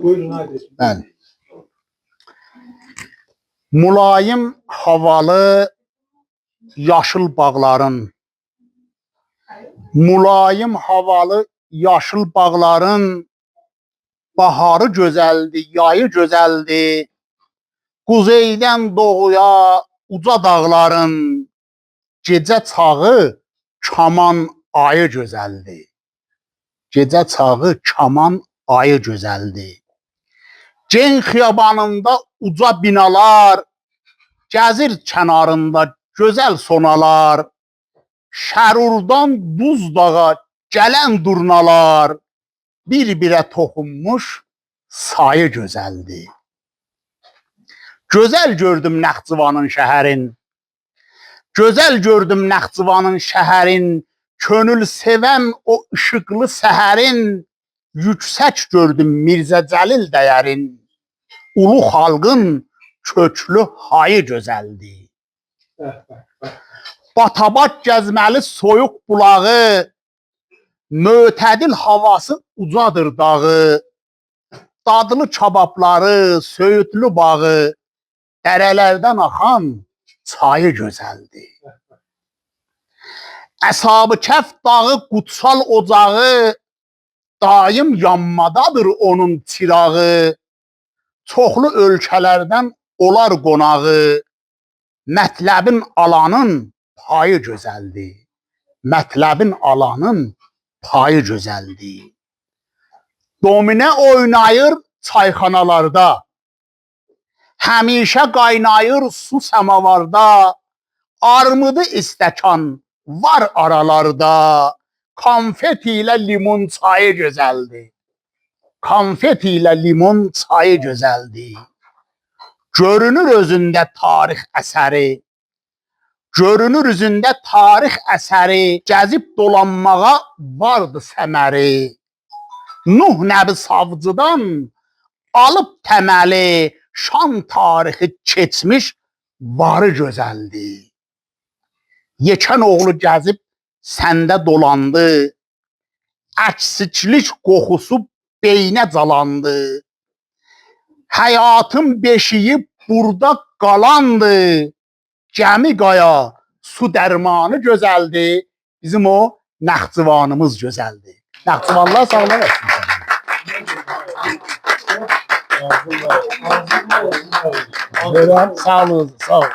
Buyurun hadi. Bəli. Mülayim havalı yaşıl bağların, mülayim havalı yaşıl bağların, baharı gözəldir, yayı gözəldir. Quzeydən doğuya uca dağların, gecə çağı kaman ayı gözəldir. Gecə çağı kaman ayı gözəldir. Gen xiyabanında uca binalar, gəzir kənarında gözəl sonalar, Şərurdan Buzdağa gələn durnalar, bir-birə toxunmuş sayı gözəldir. Gözəl gördüm Naxçıvanın şəhərin, gözəl gördüm Naxçıvanın şəhərin, könül sevən o işıqlı səhərin, yüksək gördüm Mirzə Cəlil dəyərin, ulu xalqın köklü hayı gözəldir. Batabat gəzməli soyuq bulağı, mötədil havası ucadır dağı, dadlı kababları, söyüdlü bağı, dərələrdən axan çayı gözəldir. Əshab-ı Kəhf dağı qutsal ocağı, daim yanmadadır onun çırağı, çoxlu ölkələrdən olar qonağı, mətləbin alanın payı gözəldir. Mətləbin alanın payı gözəldir. Dominə oynayır çayxanalarda, həmişə qaynayır su səmavarda, armudu istəkan var aralarda, konfet ilə limon çayı gözəldir. Konfet ilə limon çayı gözəldir. Görünür özündə tarix əsəri, görünür üzündə tarix əsəri, gəzib dolanmağa vardı səməri. Nuh Nəbi savcıdan alıb təməli, şan tarixi keçmiş varı gözəldir. Yekən oğlu gəzib səndə dolandı, əksiklik qoxusu beynə calandı. Həyatın beşiyi burada qalandı, gəmi qaya su dərmanı gözəldir, bizim o Naxçıvanımız gözəldir. Naxçıvanlılar sağlar olsun. Sağ olun, sağ olun.